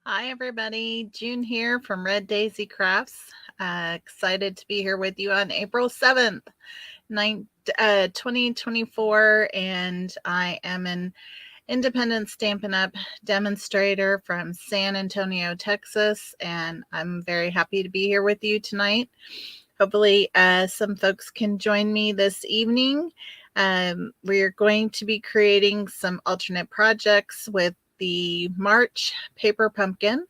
Hi, everybody. June here from Red Daisy Crafts. Excited to be here with you on April 7th, 2024. And I am an independent Stampin' Up! Demonstrator from San Antonio, Texas. And I'm very happy to be here with you tonight. Hopefully, some folks can join me this evening. We're going to be creating some alternate projects with the March Paper Pumpkin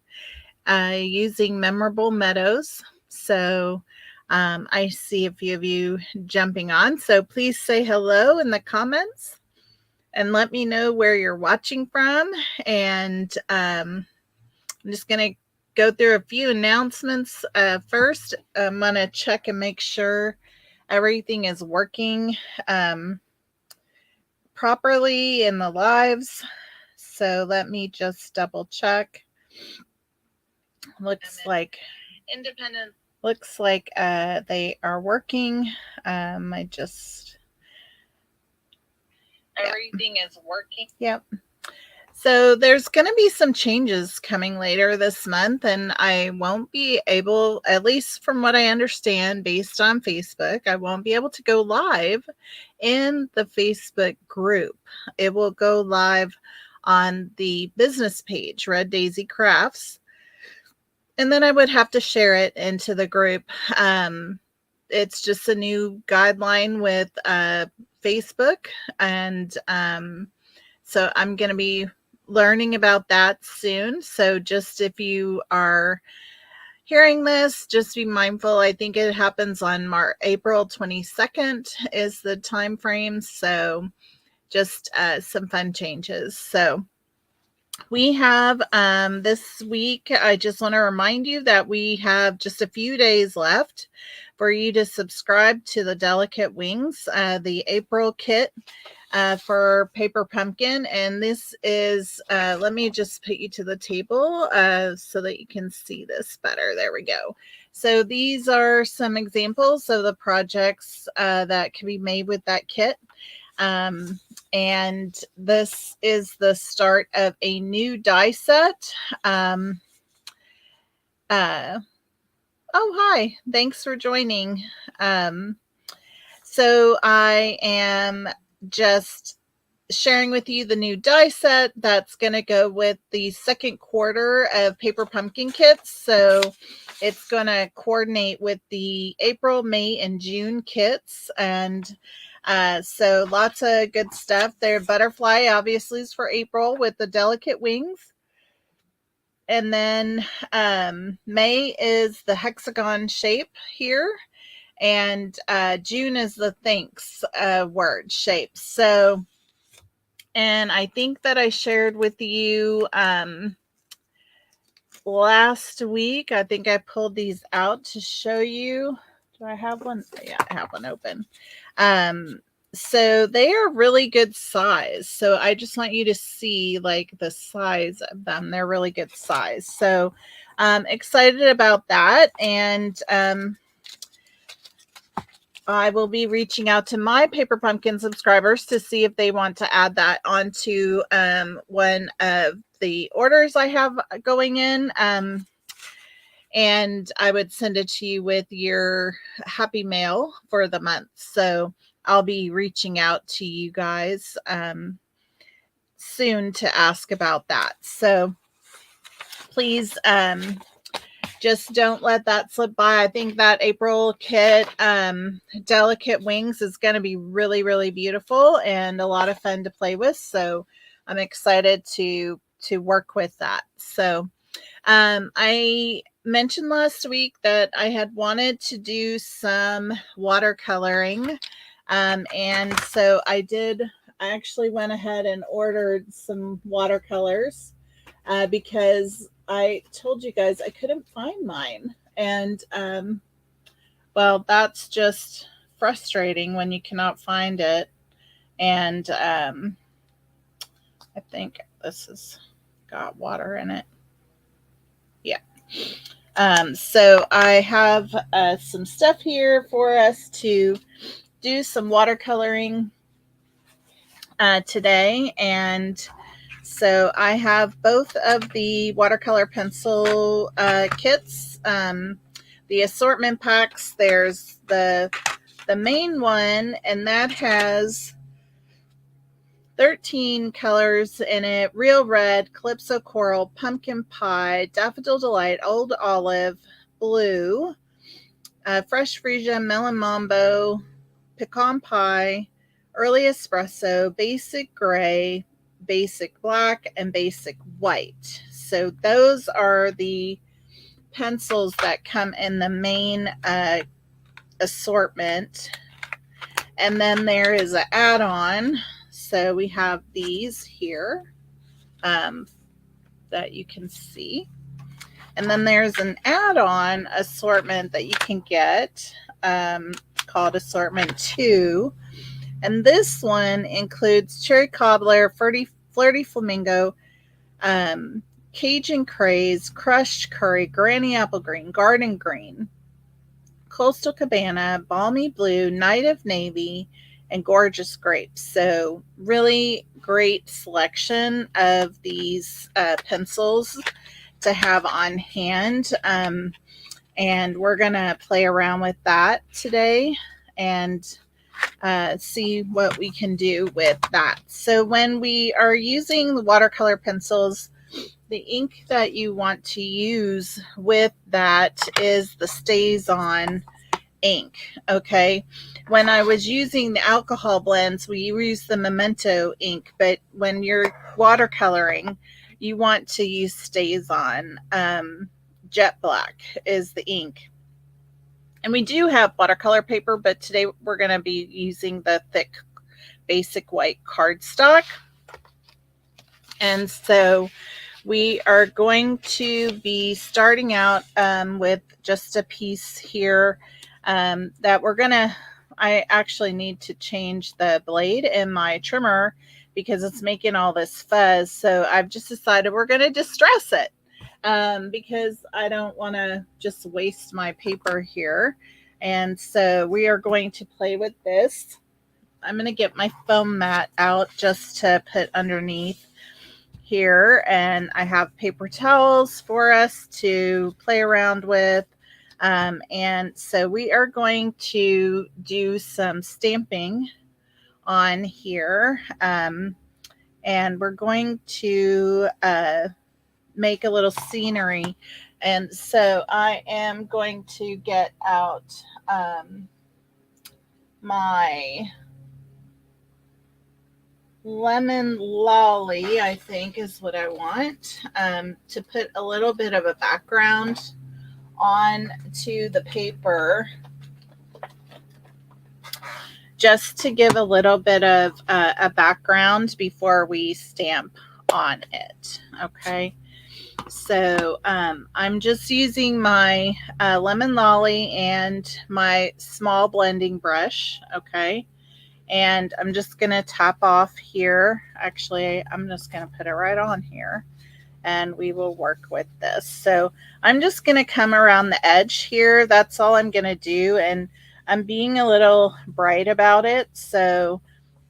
using Memorable Meadows. So I see a few of you jumping on. So please say hello in the comments and let me know where you're watching from. And I'm just going to go through a few announcements. First, I'm going to check and make sure everything is working properly in the lives. So let me just double check. Looks like independent. Looks like they are working. I just everything is working. Yep. So there's going to be some changes coming later this month, and I won't be able, at least from what I understand based on Facebook, I won't be able to go live in the Facebook group. It will go live on the business page, Red Daisy Crafts, and then I would have to share it into the group. It's just a new guideline with Facebook, and so I'm going to be learning about that soon. So just if you are hearing this, just be mindful. I think it happens on April 22nd is the time frame. So just some fun changes. So we have this week, I just want to remind you that we have just a few days left for you to subscribe to the Delicate Wings, the April kit for Paper Pumpkin. And this is, let me just put you to the table so that you can see this better. There we go. So these are some examples of the projects that can be made with that kit. And this is the start of a new die set. Oh, hi. Thanks for joining. So I am just sharing with you the new die set that's going to go with the second quarter of Paper Pumpkin kits. So it's going to coordinate with the April, May, and June kits. And so lots of good stuff there. Butterfly obviously is for April with the Delicate Wings. And then May is the hexagon shape here. And June is the thanks word shape. So, and I think that I shared with you last week. I think I pulled these out to show you. Do I have one? Yeah, I have one open. So they are really good size. So I just want you to see like the size of them. They're really good size. So excited about that. And I will be reaching out to my Paper Pumpkin subscribers to see if they want to add that onto one of the orders I have going in. And I would send it to you with your happy mail for the month. So I'll be reaching out to you guys soon to ask about that. So please just don't let that slip by. I think that April kit, Delicate Wings, is going to be really, really beautiful and a lot of fun to play with. So I'm excited to work with that. So I mentioned last week that I had wanted to do some watercoloring. And so I actually went ahead and ordered some watercolors because I told you guys I couldn't find mine. And well, that's just frustrating when you cannot find it. And I think this has got water in it. Yeah. So I have some stuff here for us to do some watercoloring today. And So I have both of the watercolor pencil kits, the assortment packs. There's the main one, and that has 13 colors in it: Real Red, Calypso Coral, Pumpkin Pie, Daffodil Delight, Old Olive, Blue, Fresh Freesia, Melon Mambo, Pecan Pie, Early Espresso, Basic Gray, Basic Black, and Basic White. So those are the pencils that come in the main assortment. And then there is an add-on. So we have these here that you can see. And then there's an add-on assortment that you can get called Assortment 2. And this one includes Cherry Cobbler, Flirty Flamingo, Cajun Craze, Crushed Curry, Granny Apple Green, Garden Green, Coastal Cabana, Balmy Blue, Night of Navy, and Gorgeous Grapes. So really great selection of these pencils to have on hand. And we're going to play around with that today and see what we can do with that. So when we are using the watercolor pencils, the ink that you want to use with that is the StazOn ink. Okay. When I was using the alcohol blends, we use the Memento ink, but when you're watercoloring, you want to use StazOn. Jet Black is the ink. And we do have watercolor paper, but today we're going to be using the thick basic white cardstock. And so we are going to be starting out with just a piece here that we're going to, I actually need to change the blade in my trimmer because it's making all this fuzz. So I've just decided we're going to distress it. Because I don't want to just waste my paper here. And so we are going to play with this. I'm going to get my foam mat out just to put underneath here. And I have paper towels for us to play around with. And so we are going to do some stamping on here. And we're going to make a little scenery. And so I am going to get out my lemon lolly, I think is what I want, to put a little bit of a background on to the paper, just to give a little bit of a background before we stamp on it. Okay. So I'm just using my lemon lolly and my small blending brush. Okay. And I'm just going to tap off here. Actually, I'm just going to put it right on here and we will work with this. So I'm just going to come around the edge here. That's all I'm going to do. And I'm being a little bright about it. So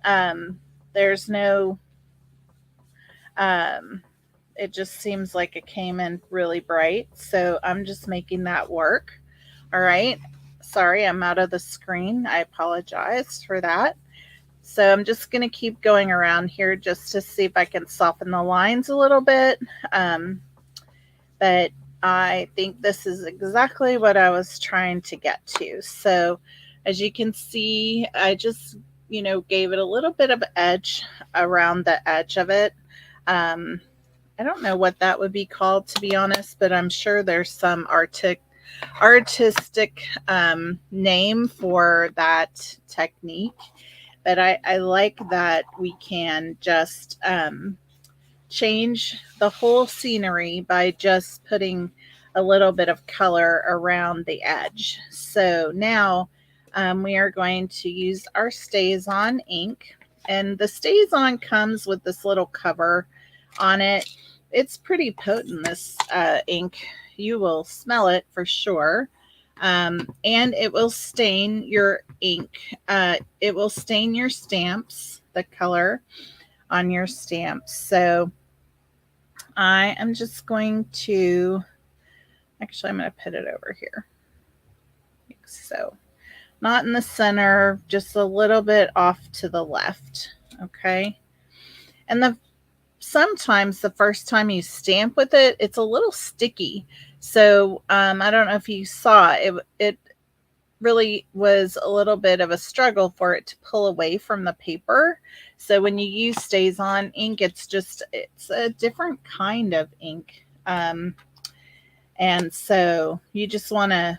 there's no, it just seems like it came in really bright. So I'm just making that work. All right. Sorry, I'm out of the screen. I apologize for that. So I'm just going to keep going around here just to see if I can soften the lines a little bit. But I think this is exactly what I was trying to get to. So as you can see, I just, gave it a little bit of edge around the edge of it. I don't know what that would be called, to be honest, but I'm sure there's some artistic name for that technique. But I like that we can just change the whole scenery by just putting a little bit of color around the edge. So now we are going to use our StazOn ink. And the StazOn comes with this little cover on it. It's pretty potent, this ink. You will smell it for sure. And it will stain your ink. It will stain your stamps, the color on your stamps. So I am just going to, actually I'm going to put it over here. Like so. Not in the center, just a little bit off to the left. Okay. And sometimes the first time you stamp with it, it's a little sticky. So I don't know if you saw it. It really was a little bit of a struggle for it to pull away from the paper. So when you use Stays On ink, it's a different kind of ink. And so you just want to,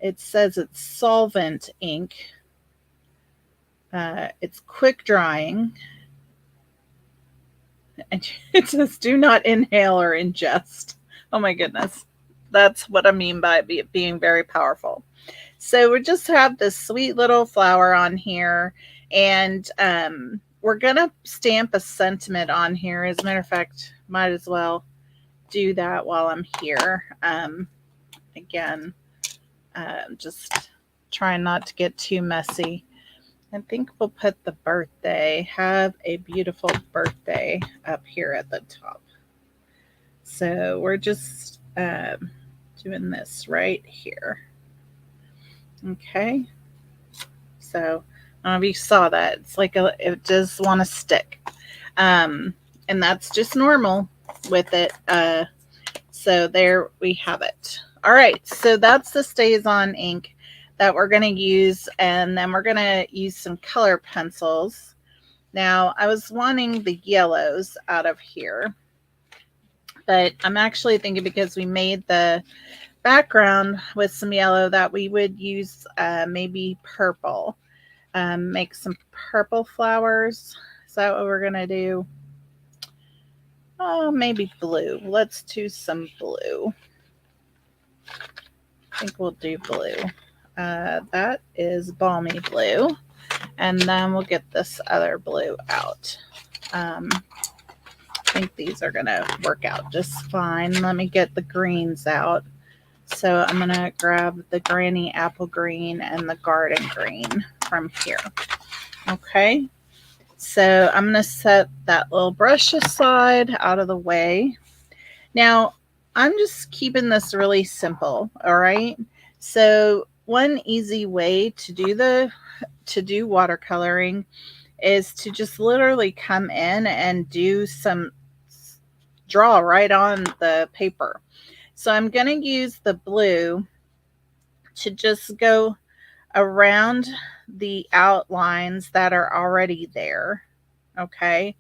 it says it's solvent ink. It's quick drying. And it says do not inhale or ingest. Oh my goodness. That's what I mean by it being very powerful. So we just have this sweet little flower on here, and we're going to stamp a sentiment on here. As a matter of fact, might as well do that while I'm here. Again, just trying not to get too messy. I think we'll put the birthday. Have a beautiful birthday up here at the top. So we're just doing this right here. Okay. So I don't know if you saw that. It's like it does want to stick. And that's just normal with it. So there we have it. All right. So that's the Stays On ink that we're going to use. And then we're going to use some color pencils. Now, I was wanting the yellows out of here, but I'm actually thinking because we made the background with some yellow that we would use maybe purple. Make some purple flowers. Is that what we're going to do? Oh, maybe blue. Let's do some blue. I think we'll do blue. That is balmy blue. And then we'll get this other blue out. I think these are going to work out just fine. Let me get the greens out. So I'm going to grab the Granny Apple Green and the Garden Green from here. Okay. So I'm going to set that little brush aside out of the way. Now, I'm just keeping this really simple. All right. So one easy way to do watercoloring is to just literally come in and do some draw right on the paper. So I'm going to use the blue to just go around the outlines that are already there. Okay.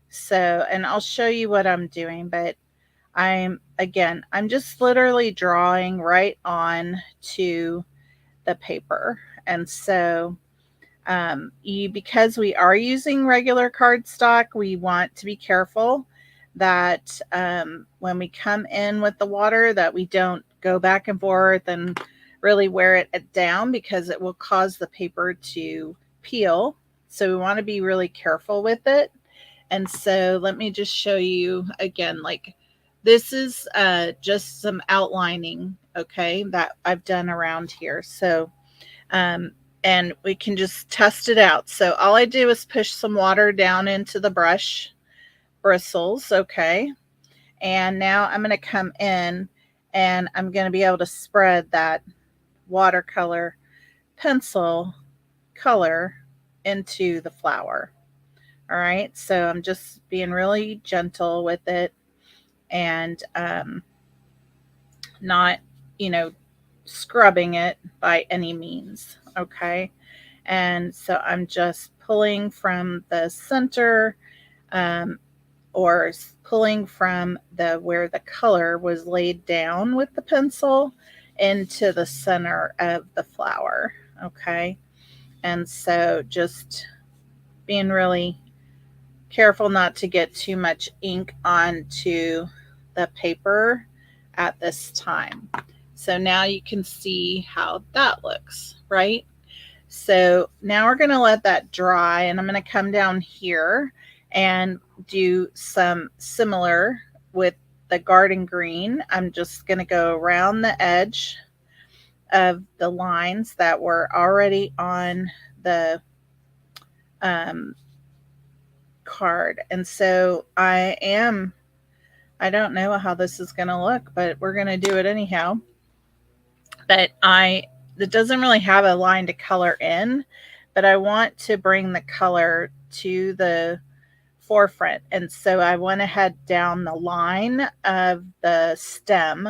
So, and I'll show you what I'm doing, but I'm just literally drawing right on to the paper. And so because we are using regular cardstock, we want to be careful that when we come in with the water that we don't go back and forth and really wear it down, because it will cause the paper to peel. So we want to be really careful with it. And so let me just show you again, like this is just some outlining, okay, that I've done around here. So and we can just test it out. So all I do is push some water down into the brush bristles, okay? And now I'm going to come in and I'm going to be able to spread that watercolor pencil color into the flower. All right, so I'm just being really gentle with it and not, scrubbing it by any means. Okay. And so I'm just pulling from the center or pulling from where the color was laid down with the pencil into the center of the flower. Okay. And so just being really careful not to get too much ink onto the paper at this time. So now you can see how that looks, right? So now we're going to let that dry, and I'm going to come down here and do some similar with the Garden Green. I'm just going to go around the edge of the lines that were already on the card. And so I don't know how this is going to look, but we're going to do it anyhow. But it doesn't really have a line to color in, but I want to bring the color to the forefront. And so I went ahead down the line of the stem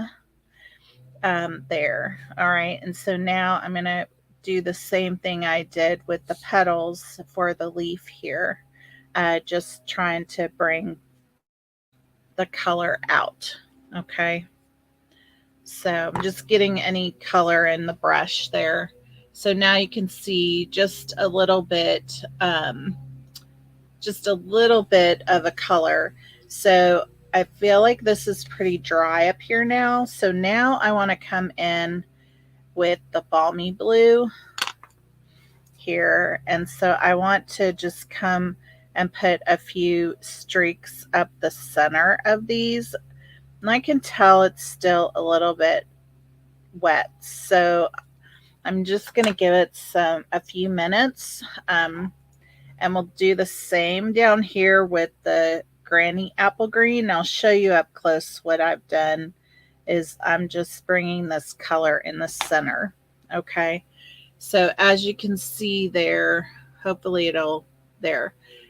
there. All right. And so now I'm going to do the same thing I did with the petals for the leaf here. Just trying to bring the color out. Okay. So I'm just getting any color in the brush there. So now you can see just a little bit of a color. So I feel like this is pretty dry up here now. So now I want to come in with the balmy blue here. And so I want to just come and put a few streaks up the center of these. And I can tell it's still a little bit wet. So I'm just going to give it a few minutes. And we'll do the same down here with the Granny Apple Green. I'll show you up close. What I've done is I'm just bringing this color in the center. Okay. So as you can see there, hopefully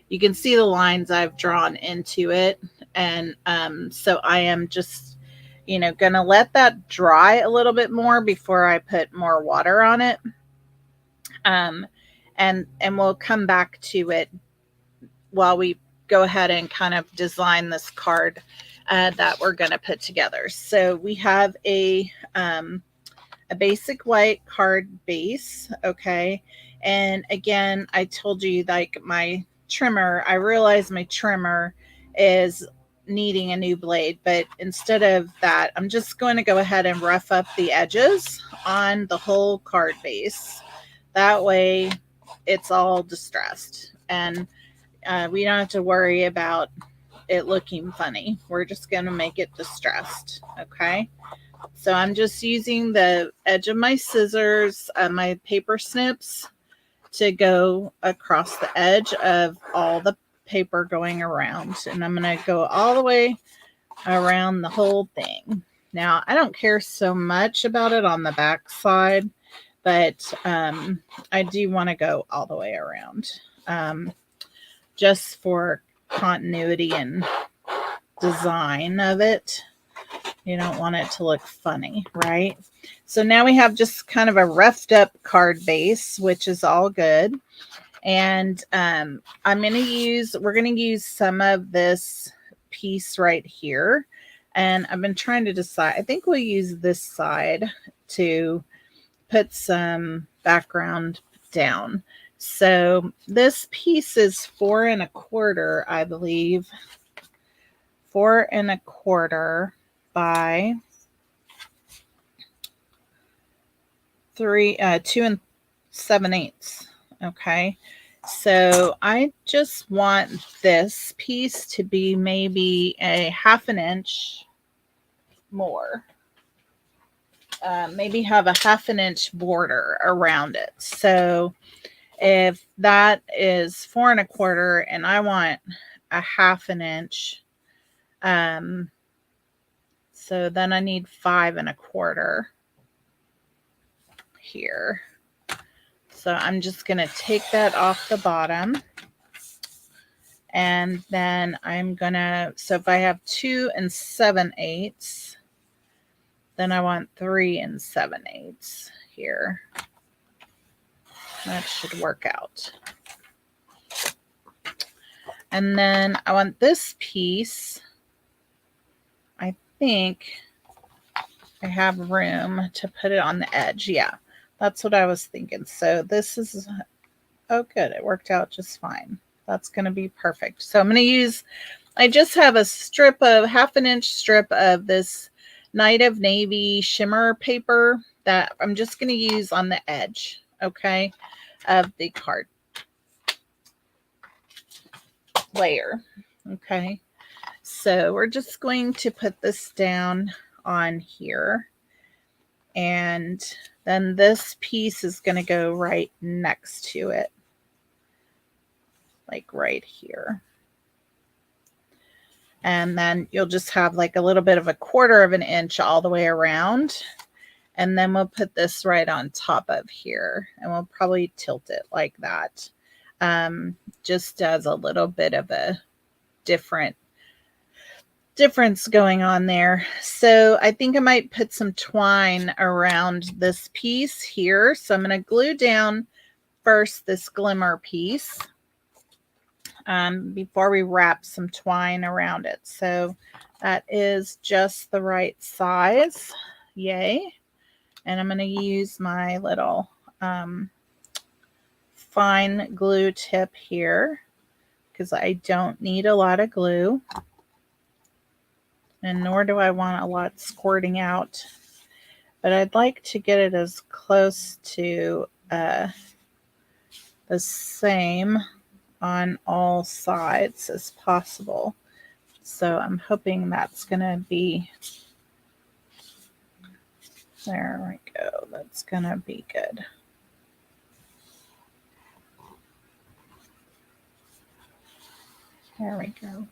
you can see the lines I've drawn into it. And so I am just, going to let that dry a little bit more before I put more water on it. And we'll come back to it while we go ahead and kind of design this card that we're going to put together. So we have a basic white card base. Okay. And again, I told you, like, my trimmer, I realized my trimmer is needing a new blade, but instead of that, I'm just going to go ahead and rough up the edges on the whole card base. That way it's all distressed, and we don't have to worry about it looking funny. We're just going to make it distressed. Okay. So I'm just using the edge of my scissors, my paper snips, to go across the edge of all the paper going around. And I'm going to go all the way around the whole thing. Now, I don't care so much about it on the back side, but I do want to go all the way around, just for continuity and design of it. You don't want it to look funny, right? So now we have just kind of a roughed up card base, which is all good. And we're going to use some of this piece right here. And I've been trying to decide, I think we'll use this side to put some background down. So this piece is 4 1/4, I believe. 4 1/4 by 2 7/8. Okay. So I just want this piece to be maybe a 1/2 inch more. Maybe have a 1/2 inch border around it. So if that is 4 1/4 and I want a 1/2 inch, so then I need 5 1/4 here. So I'm just going to take that off the bottom. And then so if I have 2 7/8, then I want 3 7/8 here. That should work out. And then I want this piece, I think I have room to put it on the edge. Yeah, that's what I was thinking. So this is, oh good, it worked out just fine. That's going to be perfect. So I'm going to use, I just have a strip of 1/2 inch strip of this Night of Navy shimmer paper that I'm just going to use on the edge, okay, of the card layer. Okay. So we're just going to put this down on here. And then this piece is going to go right next to it. Like right here. And then you'll just have like a little bit of 1/4 of an inch all the way around. And then we'll put this right on top of here, and we'll probably tilt it like that. Just as a little bit of a difference going on there. So I think I might put some twine around this piece here. So I'm going to glue down first this glimmer piece before we wrap some twine around it. So that is just the right size. Yay. And I'm going to use my little fine glue tip here because I don't need a lot of glue. And nor do I want a lot squirting out. But I'd like to get it as close to the same on all sides as possible. So I'm hoping that's going to be, there we go, that's going to be good. There we go.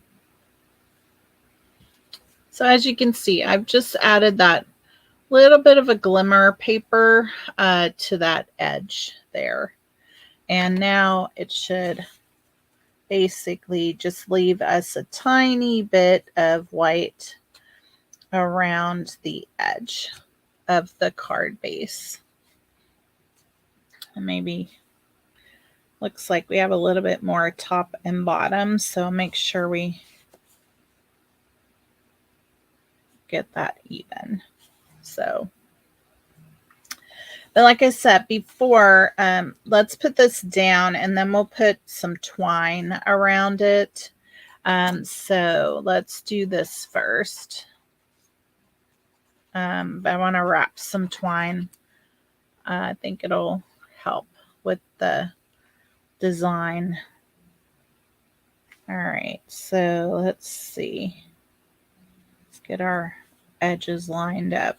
So as you can see, I've just added that little bit of a glimmer paper to that edge there. And now it should basically just leave us a tiny bit of white around the edge of the card base. And maybe looks like we have a little bit more top and bottom, so make sure we get that even. So, but like I said before, let's put this down and then we'll put some twine around it. So let's do this first. But I want to wrap some twine. I think it'll help with the design. All right, so let's see. Let's get our edges lined up.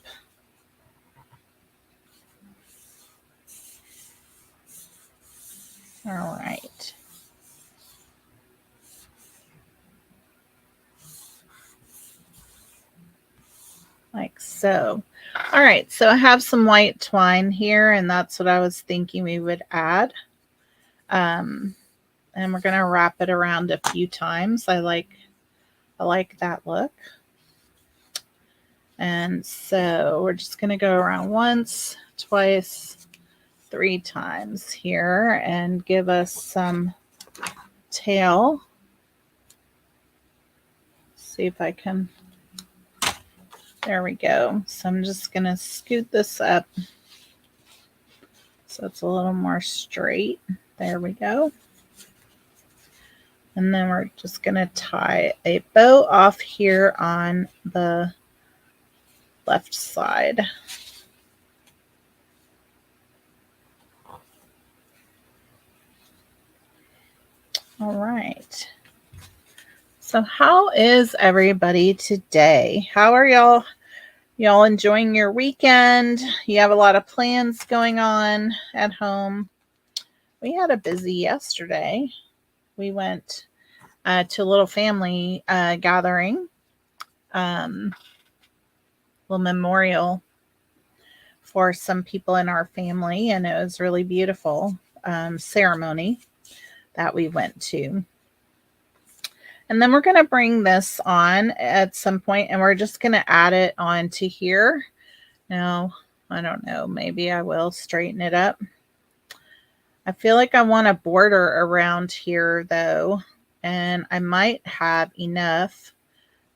All right. Like so. All right, so I have some white twine here, and that's what I was thinking we would add. And we're going to wrap it around a few times. I like that look. And so we're just going to go around once, twice, 3 times here and give us some tail. See if I can. There we go. So I'm just going to scoot this up so it's a little more straight. There we go. And then we're just going to tie a bow off here on the left side. All right. So how is everybody today? How are y'all? Y'all enjoying your weekend? You have a lot of plans going on at home. We had a busy yesterday. We went to a little family gathering, little memorial for some people in our family, and it was really beautiful ceremony that we went to. And then we're going to bring this on at some point, and we're just going to add it onto here. Now, I don't know, maybe I will straighten it up. I feel like I want a border around here, though, and I might have enough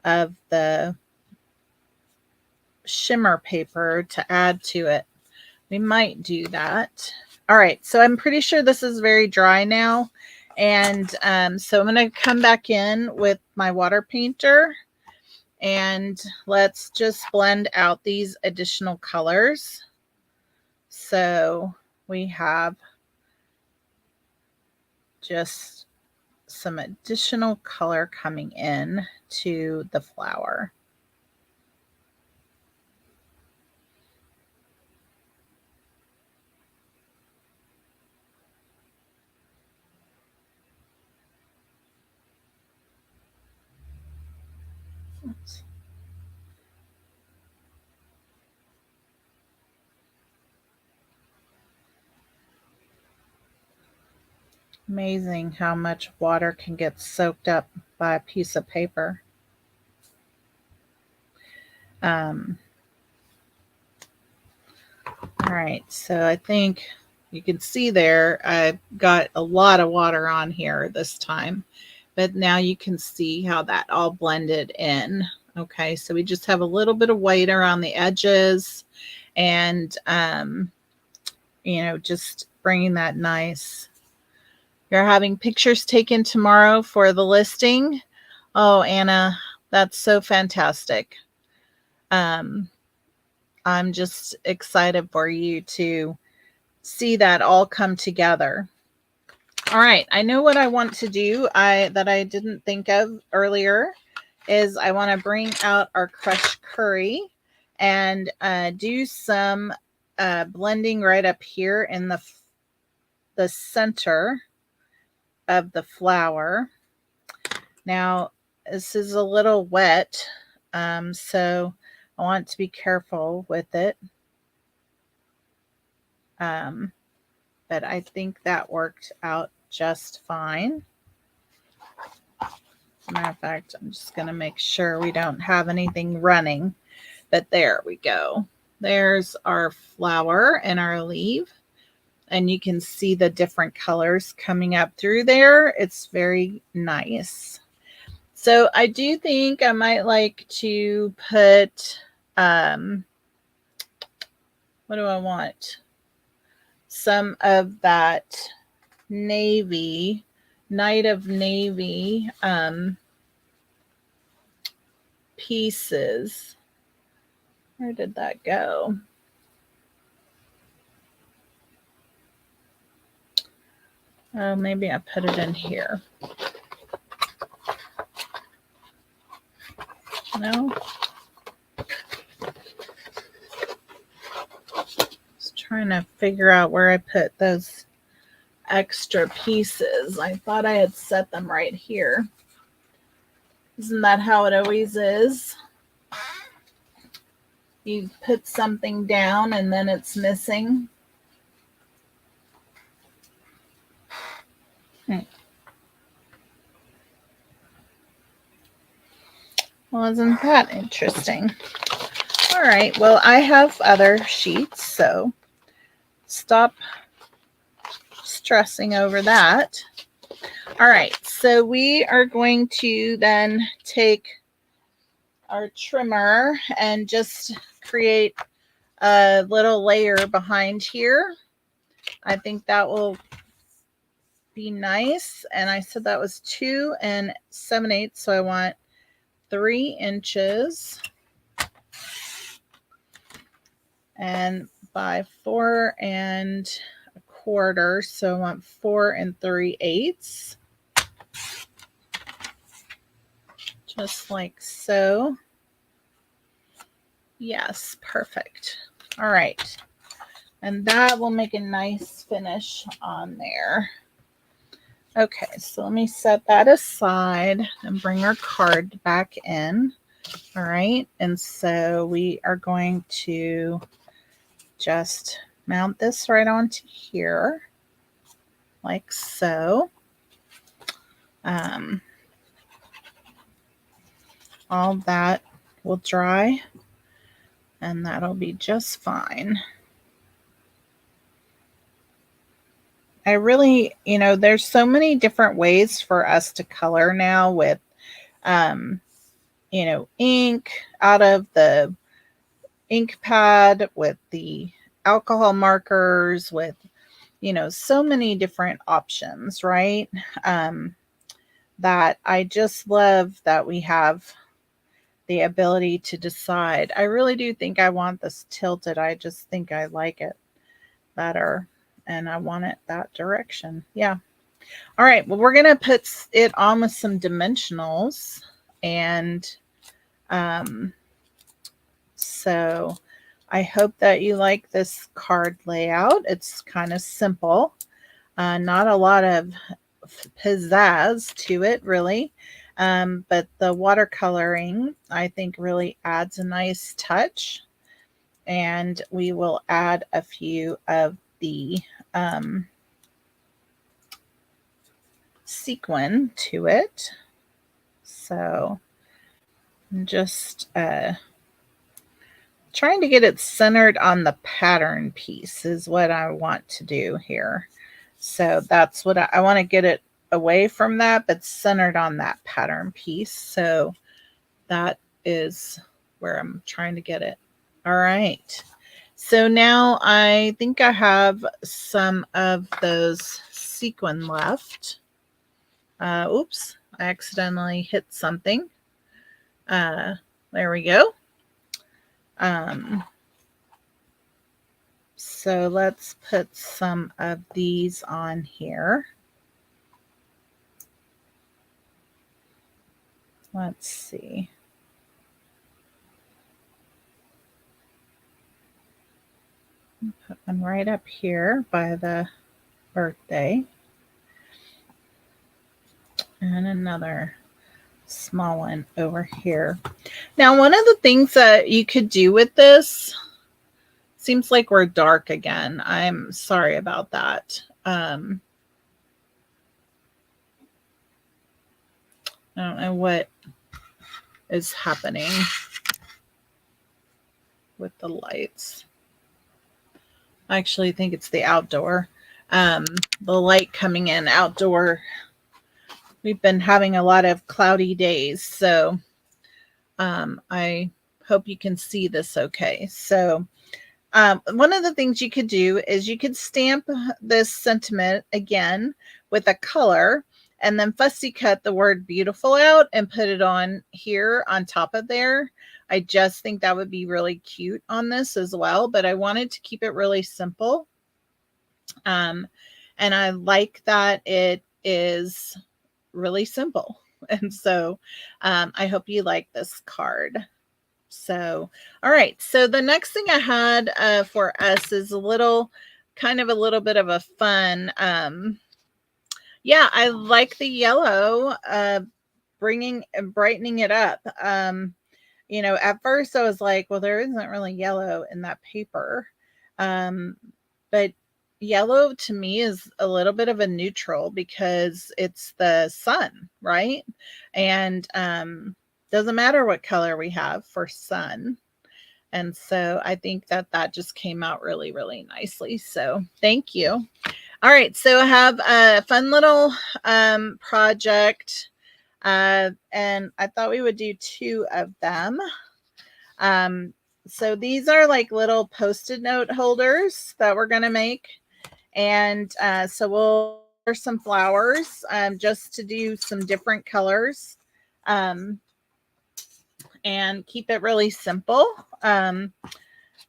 of the shimmer paper to add to it. We might do that. All right, so I'm pretty sure this is very dry now. And so I'm going to come back in with my water painter and let's just blend out these additional colors. So we have just some additional color coming in to the flower. Oops. Amazing how much water can get soaked up by a piece of paper. Um, all right, so I think you can see there, I got a lot of water on here this time, but now you can see how that all blended in. Okay, so we just have a little bit of white around the edges and, just bringing that nice. You're having pictures taken tomorrow for the listing. Oh, Anna, that's so fantastic. Um, I'm just excited for you to see that all come together. All right, I know what I want to do that I didn't think of earlier is I want to bring out our crushed curry and do some blending right up here in the center of the flour. Now, this is a little wet, so I want to be careful with it. But I think that worked out just fine. As a matter of fact, I'm just going to make sure we don't have anything running. But there we go. There's our flour and our leaf. And you can see the different colors coming up through there. It's very nice. So I do think I might like to put, what do I want? Some of that navy, Night of Navy pieces. Where did that go? Oh, maybe I put it in here. No? Just trying to figure out where I put those extra pieces. I thought I had set them right here. Isn't that how it always is? You put something down and then it's missing. Well, isn't that interesting? All right, well, I have other sheets, so stop stressing over that. All right, so we are going to then take our trimmer and just create a little layer behind here. I think that will be nice. And I said that was 2 7/8, so I want 3 inches. And by 4 1/4, so I want 4 3/8. Just like so. Yes, perfect. All right. And that will make a nice finish on there. Okay, so let me set that aside and bring our card back in. All right, and so we are going to just mount this right onto here, like so. All that will dry, and that'll be just fine. I really, there's so many different ways for us to color now with, ink out of the ink pad, with the alcohol markers, with, so many different options, right? That I just love that we have the ability to decide. I really do think I want this tilted. I just think I like it better, and I want it that direction. Yeah. All right. Well, we're going to put it on with some dimensionals. And so I hope that you like this card layout. It's kind of simple. Not a lot of pizzazz to it, really. But the watercoloring, I think, really adds a nice touch. And we will add a few of the sequin to it. So I'm just trying to get it centered on the pattern piece is what I want to do here. So that's what I want to get it away from that, but centered on that pattern piece. So that is where I'm trying to get it. All right. So now I think I have some of those sequin left. Oops, I accidentally hit something. There we go. So let's put some of these on here. Let's see. Put one right up here by the birthday. And another small one over here. Now, one of the things that you could do with this, seems like we're dark again. I'm sorry about that. I don't know what is happening with the lights. I actually think it's the outdoor. The light coming in outdoor. We've been having a lot of cloudy days, so I hope you can see this okay. So one of the things you could do is you could stamp this sentiment again with a color and then fussy cut the word beautiful out and put it on here on top of there. I just think that would be really cute on this as well, but I wanted to keep it really simple. And I like that it is really simple. And so I hope you like this card. So, all right. So the next thing I had for us is a little bit of a fun. Yeah, I like the yellow, bringing and brightening it up. You know, at first I was like, well, there isn't really yellow in that paper. But yellow to me is a little bit of a neutral because it's the sun, right? And doesn't matter what color we have for sun. And so I think that just came out really, really nicely. So thank you. All right. So I have a fun little project. And I thought we would do 2 of them. So these are like little Post-it note holders that we're going to make. And so we'll order some flowers just to do some different colors and keep it really simple.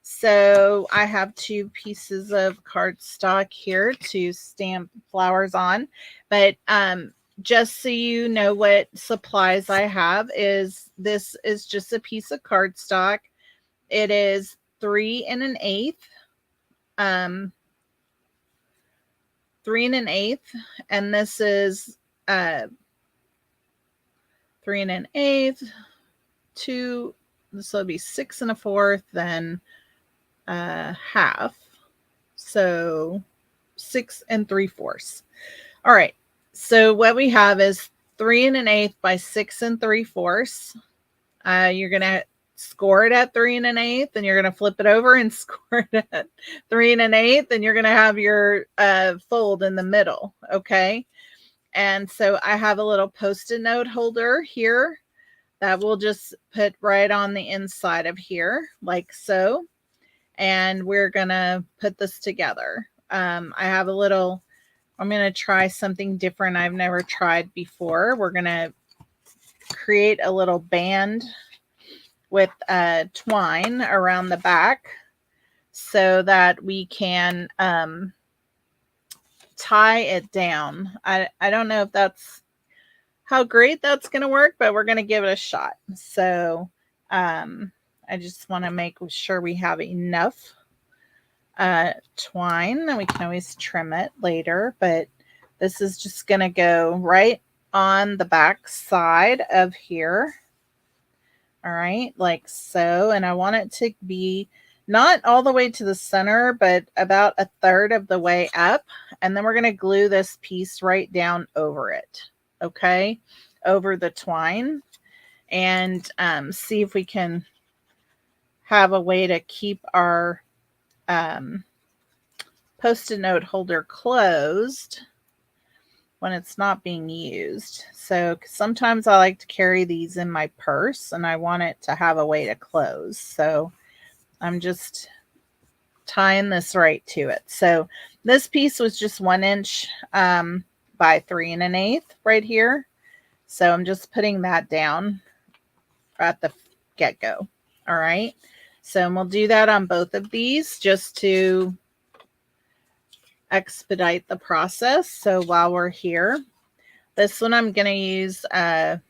So I have 2 pieces of cardstock here to stamp flowers on. But just so you know what supplies I have this is just a piece of cardstock. It is 3 1/8. 3 1/8, and this is 3 1/8, 2. This will be 6 1/4, then half. So 6 3/4. All right. So what we have is 3 1/8 by 6 3/4. You're gonna score it at 3 1/8, and you're going to flip it over and score it at 3 1/8, and you're going to have your fold in the middle. Okay. And so I have a little Post-it note holder here that we'll just put right on the inside of here, like so. And we're going to put this together. I have a little, I'm going to try something different I've never tried before. We're going to create a little band with twine around the back so that we can tie it down. I don't know if that's how great that's going to work, but we're going to give it a shot. So I just want to make sure we have enough twine, and we can always trim it later, but this is just going to go right on the back side of here. All right, like so. And I want it to be not all the way to the center, but about a third of the way up. And then we're going to glue this piece right down over it. Okay, over the twine, and see if we can have a way to keep our Post-it note holder closed when it's not being used. So sometimes I like to carry these in my purse and I want it to have a way to close. So I'm just tying this right to it. So this piece was just 1 inch by 3 1/8 right here. So I'm just putting that down at the get-go. All right. So we'll do that on both of these just to expedite the process. So while we're here, this one I'm going to use, I'm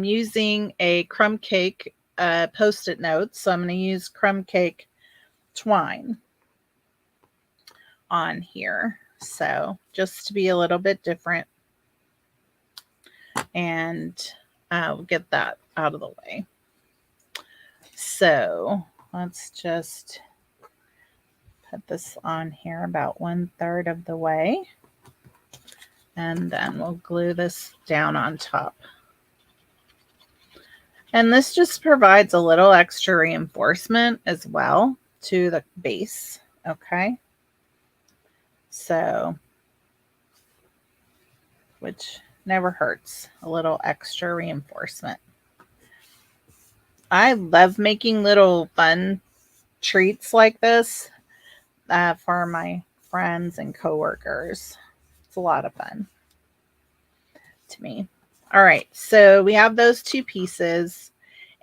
using a crumb cake Post-it note. So I'm going to use crumb cake twine on here. So just to be a little bit different. And I'll get that out of the way. So let's just put this on here about 1/3 of the way. And then we'll glue this down on top. And this just provides a little extra reinforcement as well to the base. Okay. So, which never hurts, a little extra reinforcement. I love making little fun treats like this for my friends and coworkers. It's a lot of fun to me. All right, so we have those 2 pieces.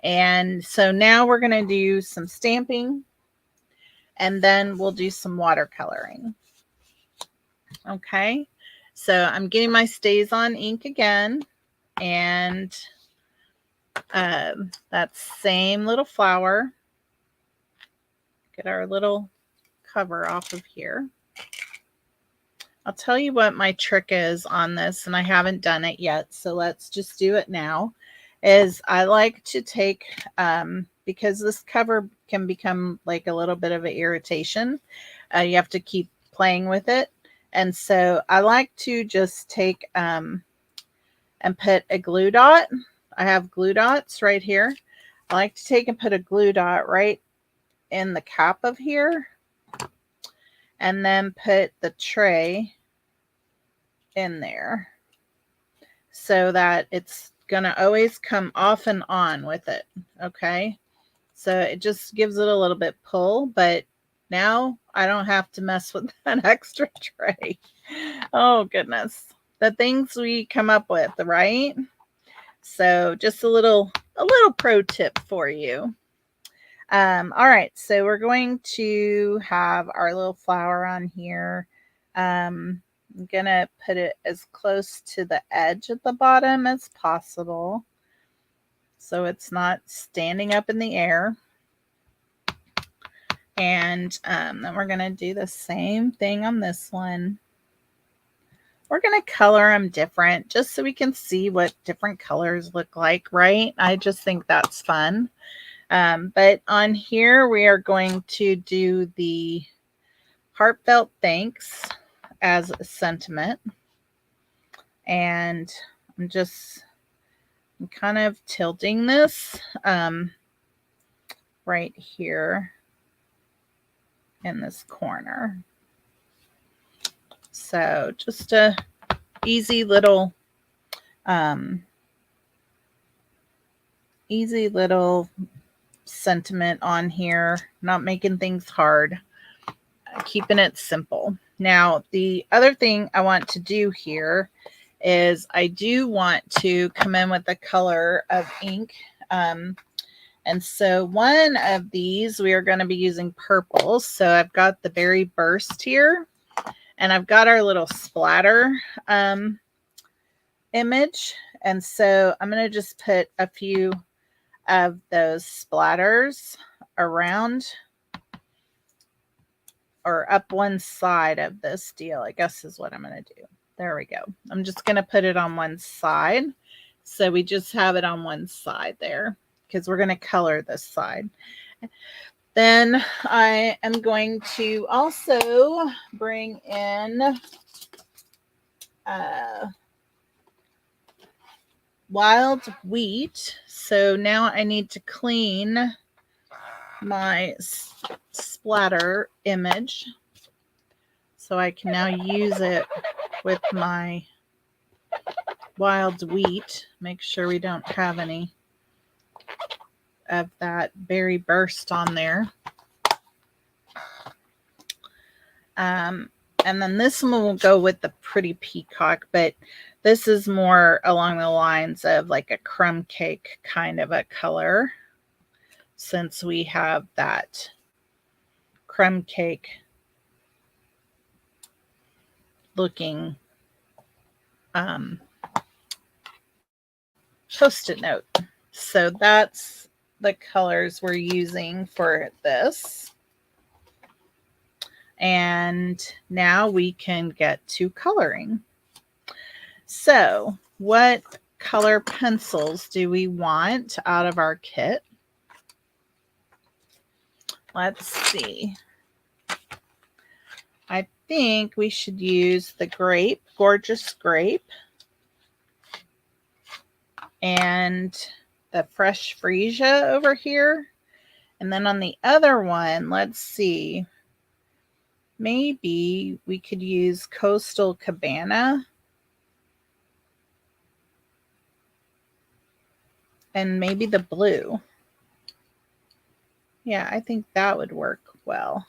And so now we're going to do some stamping and then we'll do some watercoloring. Okay, so I'm getting my StazOn ink again, and that same little flower. Get our little cover off of here. I'll tell you what my trick is on this, and I haven't done it yet, so let's just do it now. Is I like to take, because this cover can become like a little bit of an irritation. You have to keep playing with it. And so I like to just take and put a glue dot. I have glue dots right here. I like to take and put a glue dot right in the cap of here. And then put the tray in there so that it's going to always come off and on with it. Okay. So it just gives it a little bit pull, but now I don't have to mess with that extra tray. Oh goodness. The things we come up with, right? So just a little pro tip for you. All right, so we're going to have our little flower on here. I'm gonna put it as close to the edge at the bottom as possible so it's not standing up in the air. And then we're gonna do the same thing on this one. We're gonna color them different just so we can see what different colors look like, right? I just think that's fun. But on here, we are going to do the heartfelt thanks as a sentiment. And I'm kind of tilting this right here in this corner. So just a easy little sentiment on here, not making things hard, keeping it simple. Now, the other thing I want to do here is I do want to come in with the color of ink. And so one of these, we are going to be using purple. So I've got the Berry Burst here, and I've got our little splatter image. And so I'm going to just put a few of those splatters around or up one side of this deal, I guess is what I'm going to do. There we go. I'm just going to put it on one side. So we just have it on one side there because we're going to color this side. Then I am going to also bring in wild wheat. So now I need to clean my splatter image so I can now use it with my wild wheat. Make sure we don't have any of that berry burst on there. And then this one will go with the pretty peacock, but this is more along the lines of like a crumb cake kind of a color, since we have that crumb cake looking Post-it note. So that's the colors we're using for this. And now we can get to coloring. So what color pencils do we want out of our kit? Let's see. I think we should use the grape, gorgeous grape, and the fresh freesia over here. And then on the other one, let's see, maybe we could use Coastal Cabana and maybe the blue. Yeah, I think that would work well.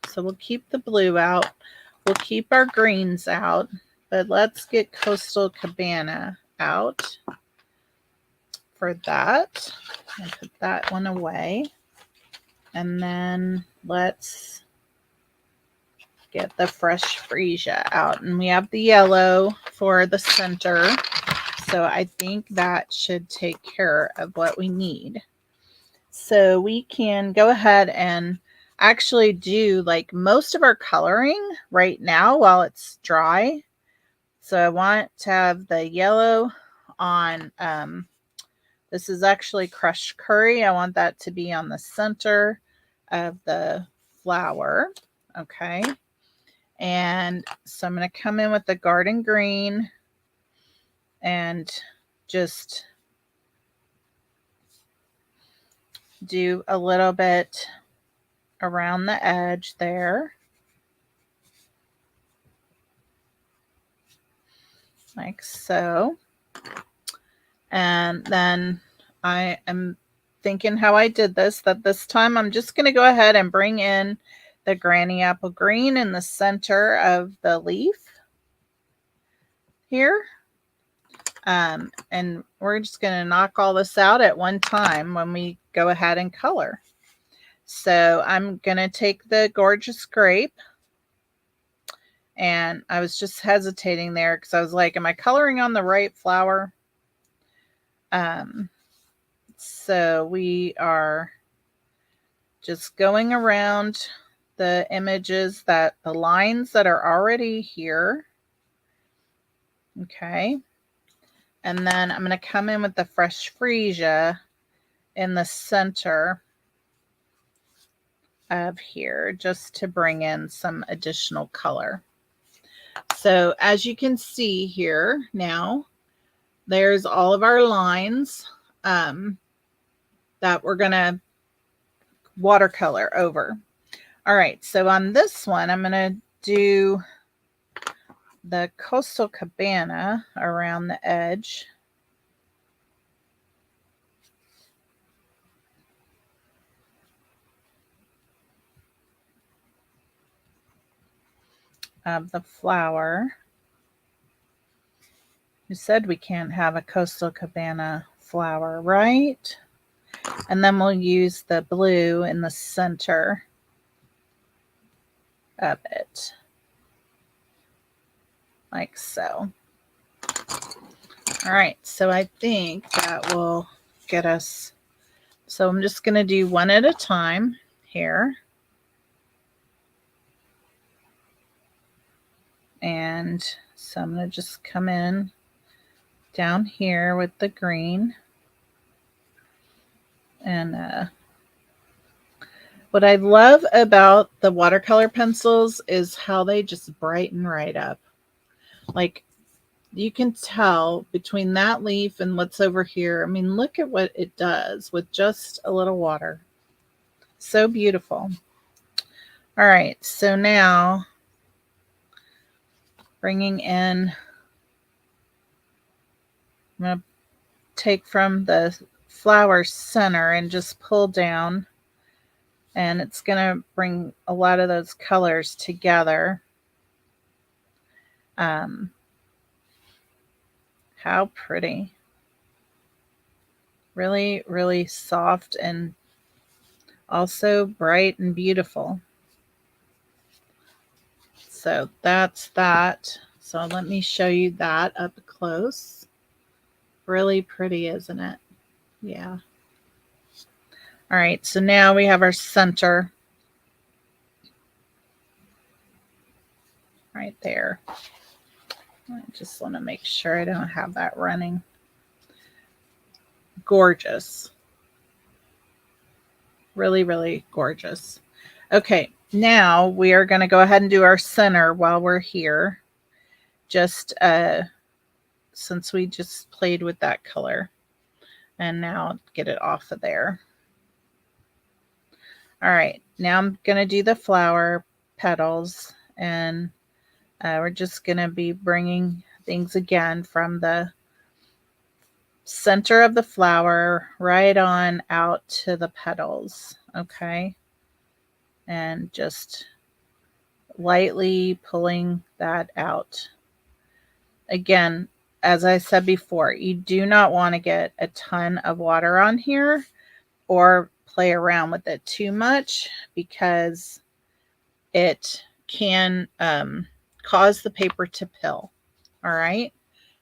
So we'll keep the blue out. We'll keep our greens out, but let's get Coastal Cabana out for that and put that one away. And then let's get the fresh freesia out. And we have the yellow for the center. So I think that should take care of what we need. So we can go ahead and actually do like most of our coloring right now while it's dry. So I want to have the yellow on, this is actually crushed curry. I want that to be on the center of the flower. Okay. And so I'm going to come in with the garden green and just do a little bit around the edge there. Like so. And then I am thinking how I did this, that this time I'm just going to go ahead and bring in the Granny Apple Green in the center of the leaf here. And we're just going to knock all this out at one time when we go ahead and color. So I'm going to take the gorgeous grape, and I was just hesitating there because I was like, am I coloring on the right flower? So we are just going around the images, that the lines that are already here. Okay. And then I'm going to come in with the fresh freesia in the center of here just to bring in some additional color. So as you can see here now, there's all of our lines that we're going to watercolor over. All right, so on this one, I'm going to do the Coastal Cabana around the edge. Of the flower. You said we can't have a Coastal Cabana flower, right? And then we'll use the blue in the center of it. Like so. All right, so I think that will get us. So I'm just going to do one at a time here. And So I'm going to just come in down here with the green. And what I love about the watercolor pencils is how they just brighten right up. Like, you can tell between that leaf and what's over here. I mean, look at what it does with just a little water. So beautiful. All right, so now bringing in, I'm going to take from the flower center and just pull down, and it's going to bring a lot of those colors together. How pretty. Really, really soft and also bright and beautiful. So that's that. So let me show you that up close. Really pretty, isn't it? Yeah. All right, so now we have our center right there. I just want to make sure I don't have that running. Gorgeous. Really, really gorgeous. Okay, now we are going to go ahead and do our center while we're here. Just since we just played with that color. And now get it off of there. All right, now I'm going to do the flower petals, and we're just going to be bringing things again from the center of the flower right on out to the petals, okay? And just lightly pulling that out. Again, as I said before, you do not want to get a ton of water on here or play around with it too much, because it can cause the paper to pill. All right,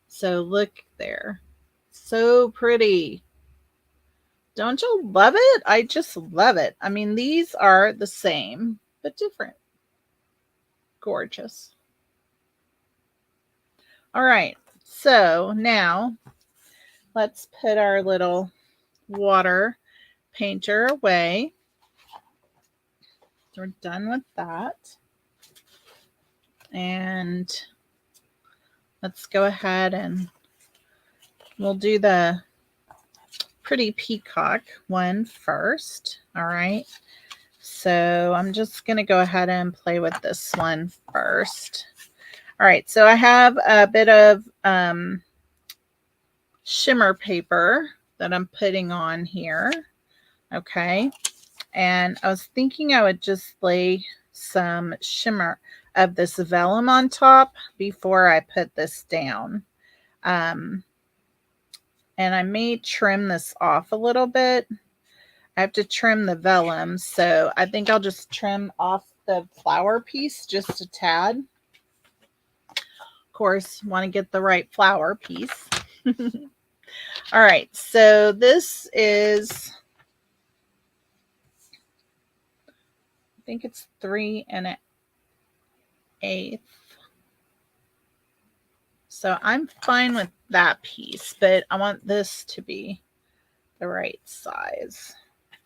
so look there. So pretty. Don't you love it? I just love it. I mean, these are the same but different. Gorgeous. All right, so now let's put our little water painter away. We're done with that. And let's go ahead and we'll do the pretty peacock one first. All right. So I'm just going to go ahead and play with this one first. All right. So I have a bit of shimmer paper that I'm putting on here. Okay. And I was thinking I would just lay some shimmer of this vellum on top before I put this down. And I may trim this off a little bit. I have to trim the vellum, so I think I'll just trim off the flower piece just a tad. Of course, want to get the right flower piece. All right, so this is, I think it's 3 1/8. So I'm fine with that piece, but I want this to be the right size.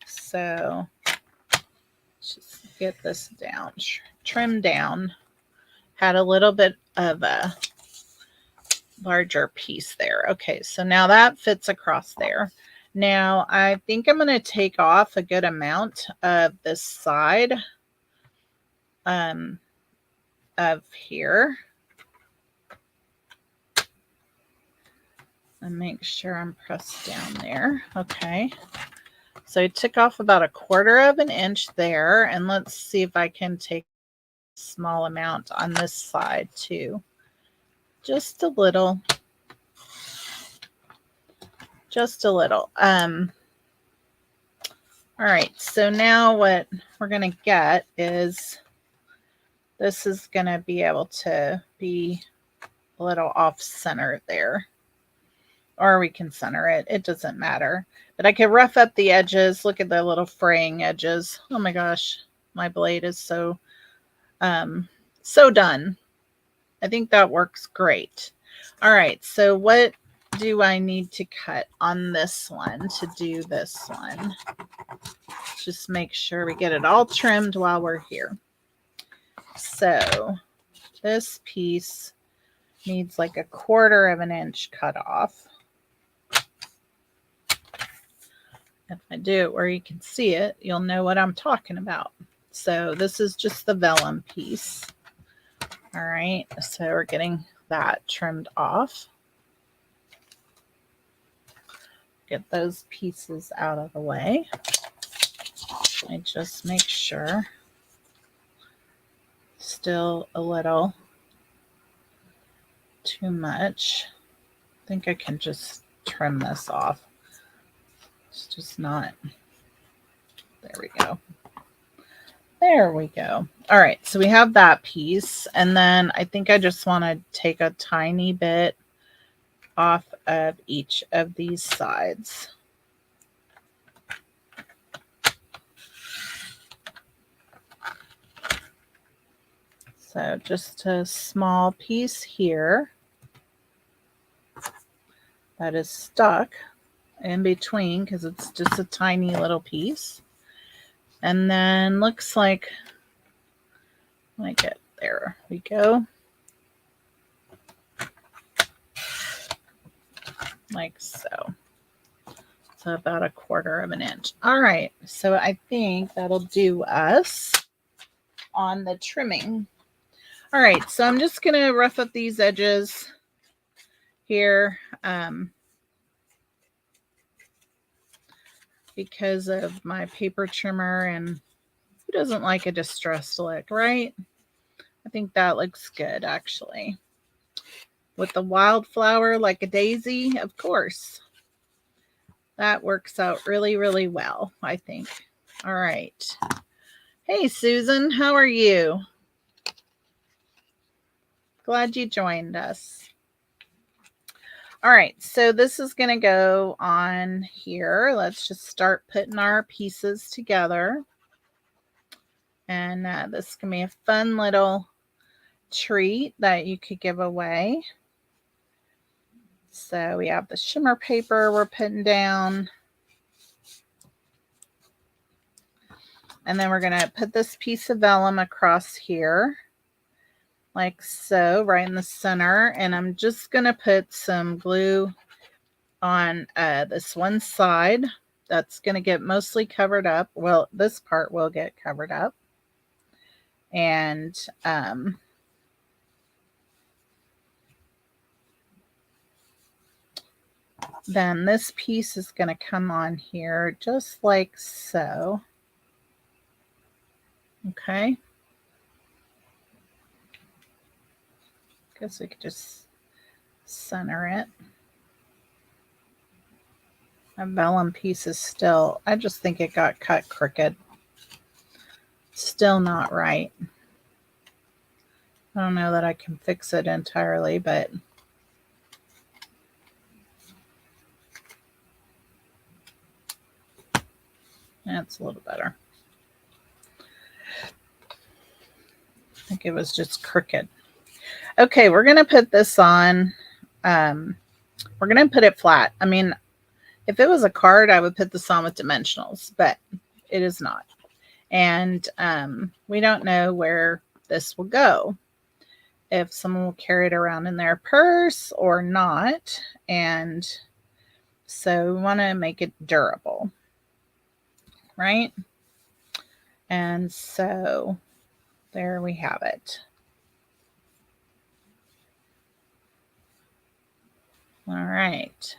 So just get this down, trim down. Had a little bit of a larger piece there. Okay, so now that fits across there. Now I think I'm going to take off a good amount of this side of here. And make sure I'm pressed down there. Okay. So I took off about 1/4 of an inch there, and let's see if I can take a small amount on this side too. Just a little. Just a little. All right, so now what we're going to get is, this is going to be able to be a little off center there. Or we can center it. It doesn't matter. But I can rough up the edges. Look at the little fraying edges. Oh my gosh. My blade is so done. I think that works great. All right, so what do I need to cut on this one to do this one? Just make sure we get it all trimmed while we're here. So this piece needs like 1/4 of an inch cut off. If I do it where you can see it, you'll know what I'm talking about. So this is just the vellum piece. All right, so we're getting that trimmed off. Get those pieces out of the way. I just make sure. Still a little too much. I think I can just trim this off. It's just not. There we go. There we go. All right, so we have that piece. And then I think I just want to take a tiny bit off of each of these sides. So just a small piece here that is stuck in between because it's just a tiny little piece. And then looks like, there we go. Like so. So about 1/4 of an inch. All right, so I think that'll do us on the trimming. All right, so I'm just gonna rough up these edges here because of my paper trimmer, and who doesn't like a distressed look, right? I think that looks good actually. With the wildflower like a daisy, of course. That works out really, really well, I think. All right. Hey, Susan, how are you? Glad you joined us. All right, so this is going to go on here. Let's just start putting our pieces together. And this can be a fun little treat that you could give away. So we have the shimmer paper we're putting down. And then we're going to put this piece of vellum across here. Like so, right in the center. And I'm just going to put some glue on this one side. That's going to get mostly covered up. Well, this part will get covered up. And then this piece is going to come on here just like so. Okay. Guess we could just center it. My vellum piece is still, I just think it got cut crooked. Still not right. I don't know that I can fix it entirely, but that's a little better. I think it was just crooked. Okay, we're going to put this on. We're going to put it flat. I mean, if it was a card, I would put this on with dimensionals, but it is not. And we don't know where this will go. If someone will carry it around in their purse or not. And so we want to make it durable, right? And so there we have it. All right.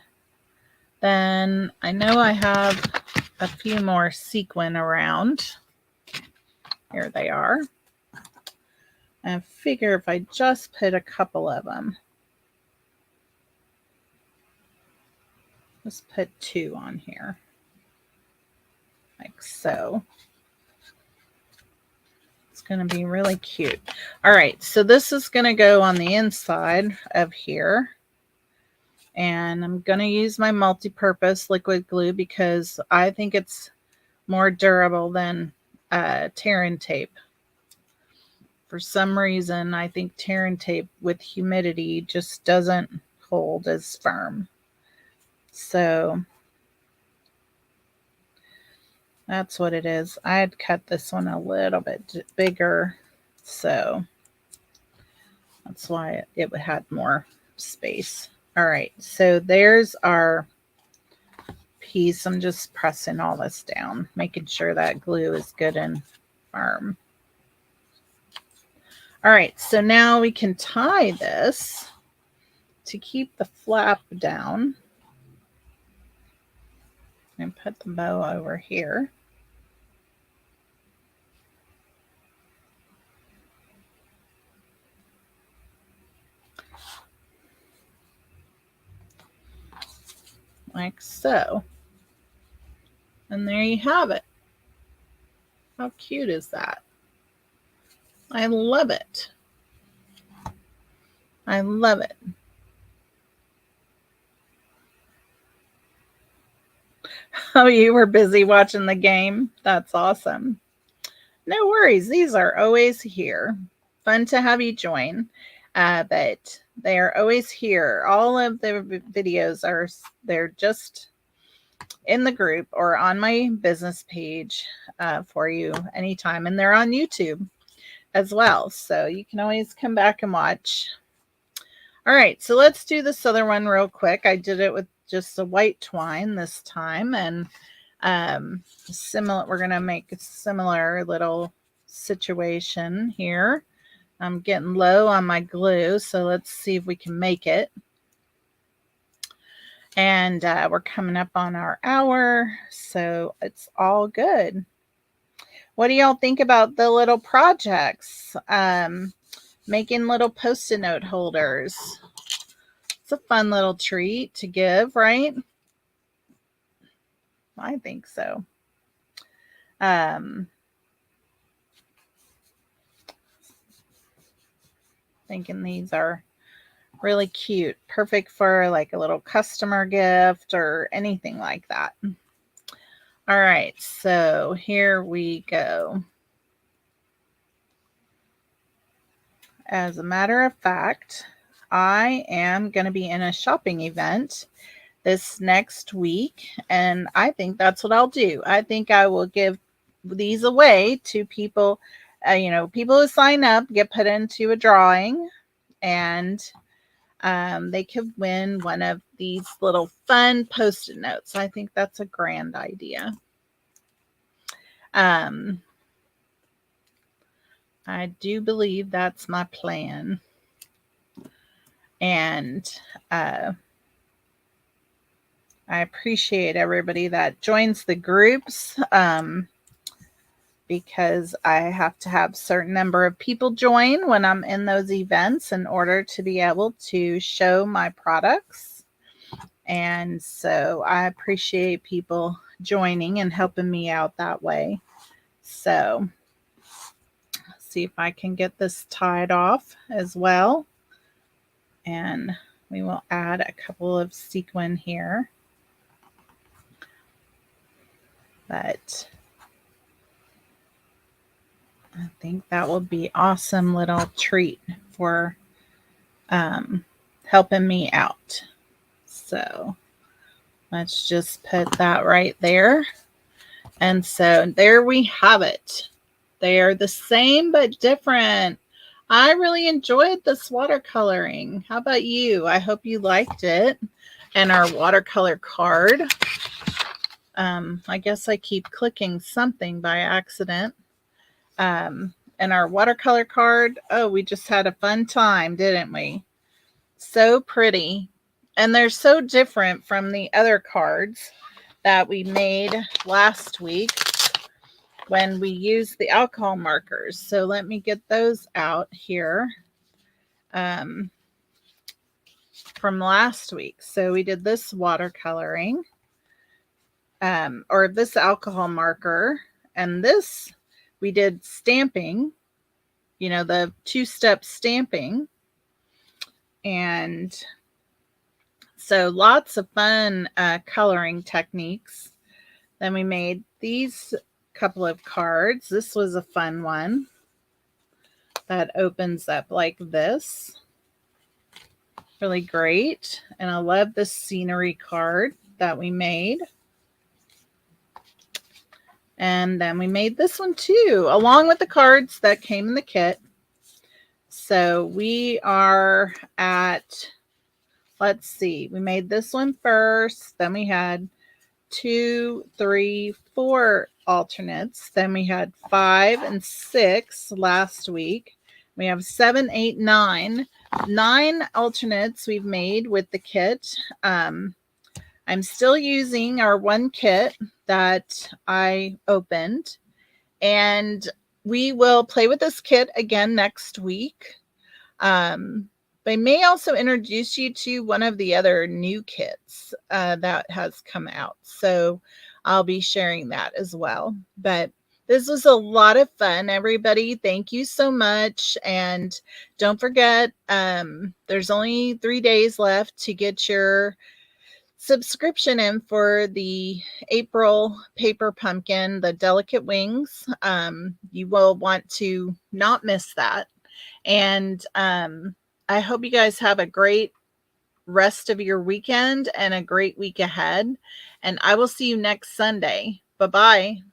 Then I know I have a few more sequin around. Here they are. I figure if I just put a couple of them, let's put 2 on here, like so. It's going to be really cute. All right, so this is going to go on the inside of here. And I'm going to use my multi-purpose liquid glue because I think it's more durable than tear-in tape For some reason, I think tear and tape with humidity just doesn't hold as firm. So that's what it is. I had cut this one a little bit bigger, so that's why it had more space. All right, so there's our piece. I'm just pressing all this down, making sure that glue is good and firm. All right, so now we can tie this to keep the flap down. And put the bow over here. Like so. And there you have it. How cute is that? I love it. I love it. Oh, you were busy watching the game? That's awesome. No worries. These are always here. Fun to have you join. But they are always here. All of the videos they're just in the group or on my business page for you anytime. And they're on YouTube as well. So you can always come back and watch. All right, so let's do this other one real quick. I did it with just the white twine this time, and we're gonna make a similar little situation here. I'm getting low on my glue, so let's see if we can make it. And we're coming up on our hour, so it's all good. What do y'all think about the little projects? Making little Post-it note holders. It's a fun little treat to give, right? I think so. Thinking these are really cute. Perfect for like a little customer gift or anything like that. All right, so here we go. As a matter of fact, I am going to be in a shopping event this next week, and I think that's what I'll do. I think I will give these away to people, people who sign up, get put into a drawing, and they could win one of these little fun Post-it notes. I think that's a grand idea. I do believe that's my plan. And I appreciate everybody that joins the groups because I have to have a certain number of people join when I'm in those events in order to be able to show my products. And so I appreciate people joining and helping me out that way. So see if I can get this tied off as well. And we will add a couple of sequin here. But I think that will be awesome little treat for helping me out. So let's just put that right there. And so there we have it. They are the same but different. I really enjoyed this watercoloring. How about you? I hope you liked it. And our watercolor card. I guess I keep clicking something by accident. And our watercolor card. Oh, we just had a fun time, didn't we? So pretty. And they're so different from the other cards that we made last week when we used the alcohol markers. So let me get those out here from last week. So we did this watercoloring or this alcohol marker, and this we did stamping, the 2-step stamping. And so lots of fun coloring techniques. Then we made these couple of cards. This was a fun one. that opens up like this. Really great. And I love the scenery card that we made. And then we made this one too, along with the cards that came in the kit. So we are at, let's see, we made this one first. Then we had 2, 3, 4 alternates. Then we had 5 and 6 last week. We have 7, 8, 9. 9 alternates we've made with the kit. I'm still using our one kit that I opened, and we will play with this kit again next week. They may also introduce you to one of the other new kits that has come out. So I'll be sharing that as well. But this was a lot of fun, everybody. Thank you so much. And don't forget, there's only 3 days left to get your subscription in for the April Paper Pumpkin, the Delicate Wings. You will want to not miss that. And I hope you guys have a great rest of your weekend and a great week ahead. And I will see you next Sunday. Bye-bye.